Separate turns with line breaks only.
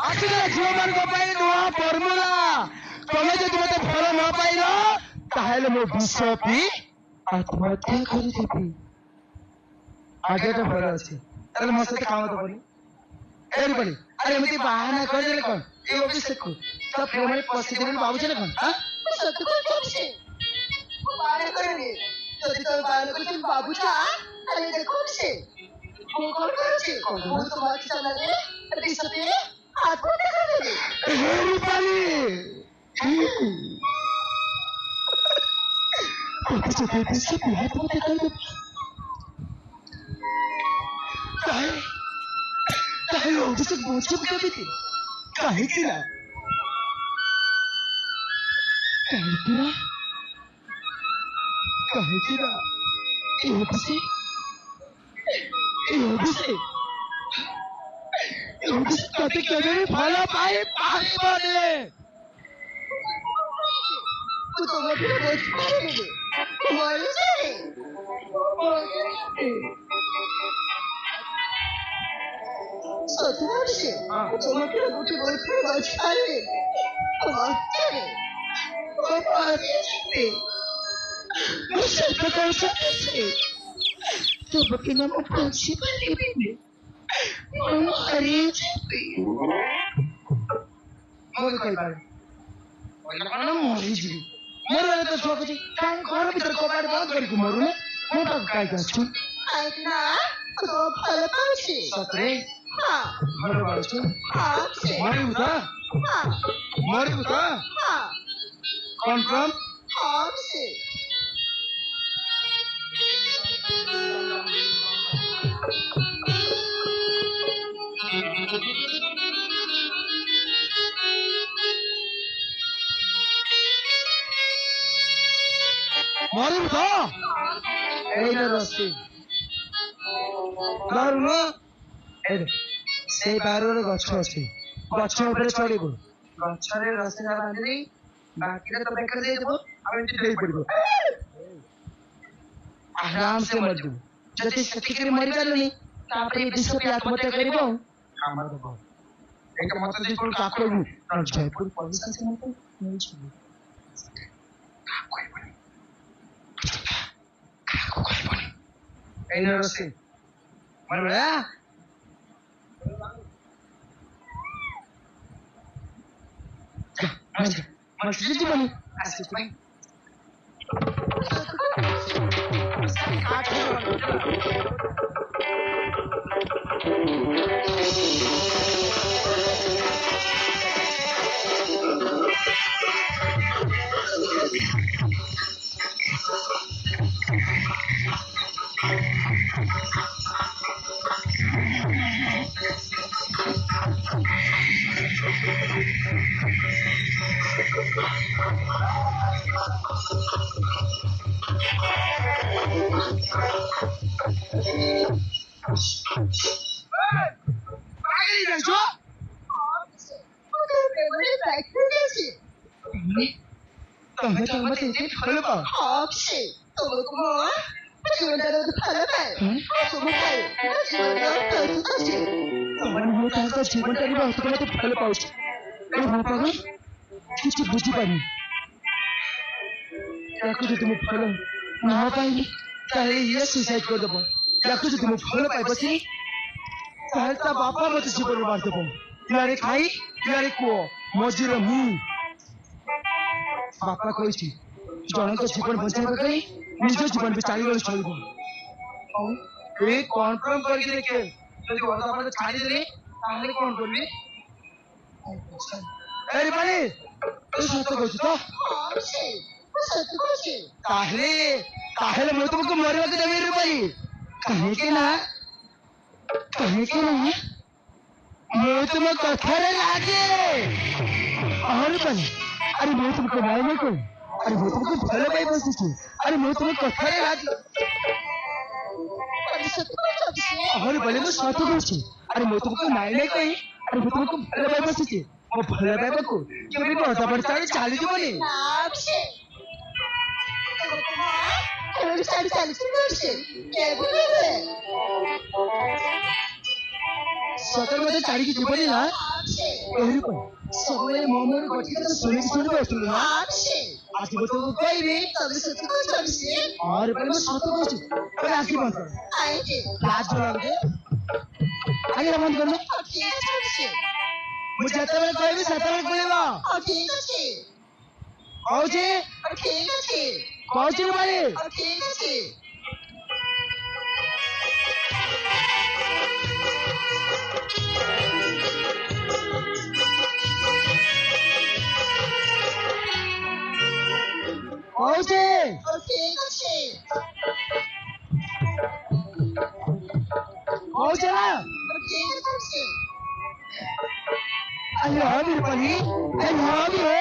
ଆସିଲା ଝିଅମାନଙ୍କ ପାଇଁ ନୂଆ ଫର୍ମୁଲା। ତମେ ଯଦି ମତେ ଭଲ ନ ପାଇଲ ତାହେଲେ ମୁଁ ବିଷ ପିଇ ଆତ୍ମହତ୍ୟା କରିଦେବି। ଆଗଟା ଭଲ ଅଛି, ତାହେଲେ ମୋ ସହିତ କାମ ଦବନି। ଏରିବନି ଆରେ ଏମିତି ବାହାନା କରିଦେଲେ କଣ? ଏଇ ଅଭିଷେକକୁ ତା ପ୍ରେମରେ ପଶିଦେବି ବୋଲି ଭାବୁଛ ନା କଣ?
ସତ କହୁଛି ଅଭିଷେକ, ମୁଁ ବାହାନା କରିନି। ଯଦି ତମେ ବାହାନା କରୁଛ ଭାବୁଛ, ତାହେଲେ ଦେଖ ଅଭିଷେକ, ମୁଁ କଣ କରୁଛି? ମୁଁ ତୁମ ଆଖି ସାମ୍ନାରେ ବିଷ ପିଇ ଆତ୍ମହତ୍ୟା କରିଦେବି।
ତାହେଲେ ଅଭିଷେକ ବଞ୍ଚିବ କେମିତି? କାହିଁକି ନା ଏ ଅଭିଷେକ ତତେ କେବେ ବି ଭଲ ପାଇପାରିବନି।
ମୁଁ ତୁମ ବିନା ବଞ୍ଚିପାରିବିନି। ମରିଯାଏ। ସତ ଅଭିଷେକ, ମୁଁ ତୁମ ବିନା ଗୋଟେ ବଞ୍ଚିପାରିବିନି।
ମୁଁ ସତ କହୁଛି, ତୋ ବିନା ମୁଁ ବଞ୍ଚିପାରିବିନି। ମୁଁ ମରିଯିବି। ମୁଁ ବି କହିପାରେ କଣ ମରିଯିବି। ମରିଗଲେ ତ ଶୁଆକୁଛି କାହିଁ ଘର ଭିତରେ କବାଟ ବନ୍ଦ କରିକି ମରୁନା? ମୋ ପାଖକୁ କାହିଁକି ଆସୁଛୁ?
କାହିଁକି ନା ତୁ ଭଲ ପାଉଛି।
ସତରେ
ହଁ
ଭଲ ପାଉଛୁ?
ହଁ
ମରିବୁ ତ? ମରିବୁ ତ? କନଫର୍ମ?
ହଁ
ମରିବୁ ତ? ଏଇଟା ରସି ବାରୁନ। ସେଇ ବାରୁରେ ଗଛ ଅଛି, ଗଛ ଉପରେ ଚଢିବୁ। ଗଛରେ ରସିଟା ବାନ୍ଧିଲି, ବାକିରେ ତ ବେକରେ ଦେଇଦେବୁ ଆଉ ଏମିତି ଦେଇ ପଡିବୁ। ଆରାମ ସେ ମରିଯିବୁ। ଯଦି ସେତିକିରେ ମରିପାରିଲୁନି ତାପରେ ବିଷ ପିଇ ଆତ୍ମହତ୍ୟା କରିବ। କାମ ଦବ ଏଇଟା ମତେ ଦେଇ କୋଉ କାକୁ କହିବୁ? ଜୟପୁର ପୋଲିସ ଅଛି ମତେ ନେଇଯିବୁ। କାହାକୁ କହିବନି। ଏଇ ରସି ମରିବା। ଯିବନି ଆସିଛୁ ତମେ ତ ମତେ ଏତେ ଭଲ ପାଅ।
ତୁମକୁ ମୁଁ ଜୀବନଟାର ଭଲ ପାଏ। ତୁମ ପାଇଁ ଜୀବନଟା ପ୍ରସ୍ତୁତ ଅଛି।
ମୁଁ ତାଙ୍କ ଜୀବନଟାରେ ବହୁତ ମତେ ଭଲ ପାଉଛି। ଏ ମୋ ପାଗ କିଛି ବୁଝିପାରୁନି। ତାକୁ ଯଦି ମୁଁ ଭଲ ନ ପାଇଲି ତାହେଲେ ଇଏ ସୁଇସାଇଡ କରିଦେବ। ତାକୁ ଯଦି ମୁଁ ଭଲ ପାଇ ବସିଲି ତାହେଲେ ତା ବାପା ମତେ ଜୀବନ ମାରିଦେବ। ଇଆଡେ ଖାଇ ଇଆଡେ କୁହ ମଝିରେ ମୁଁ। ବାପା କହିଛି ଜଣଙ୍କ ଜୀବନ ବଞ୍ଚାଇବା ପାଇଁ ନିଜ ଜୀବନ ବି ଚାଲିଗଲେ ଚଳିବ। ଏ କନଫର୍ମ କରିକି ଦେଖେ, ଯଦି ଅଧା ପଟେ ଛାଡିଦେଲି ତାହେଲେ କଣ କରିବି? ଆରେ ପାଣି ତୁ ସତ କହୁଛୁ ତ? ତାହେଲେ ମୁଁ ତୁମକୁ ମରିବାକୁ ଦେବି ରୂପାଲି। କାହିଁକି ନା ମୁଁ ତୁମ କଥାରେ ଲାଗେ। अरे मैं तुमको मारने को, अरे मैं तुमको भले पाई बसिछु, अरे मैं तुम कथारे राज अरे भले मैं सत कहूची, अरे मैं तुमको मारने कोई, अरे मैं तुमको भले पाई बसिछु। ओ भले पाई बको केबे भी अधा पड़ चाली चाली जीवनी ସତରେ ଛାଡ଼ିକି ଯିବନି ନା ଏହିପରି ସବୁବେଳେ ମୋ ମନ ଗଠିତ ଶୁଣିକି ଶୁଣିକି ବସିଥିଲି ନା ଆସିବ ତୁ କହିବି ଆରେ ଭାଇ ମୁଁ ସତ କହୁଛି ତମେ ଆସିବ ଲାଜ ଲାଗୁଛି ଆଜ୍ଞା ବନ୍ଦ କରୁନ ମୁଁ ଯେତେବେଳେ କହିବି ସେତେବେଳେ କହିବ କହୁଛି କହୁଛି ଭାଇ କହୁଛି କହୁଛି ନା I love you, buddy. I love you.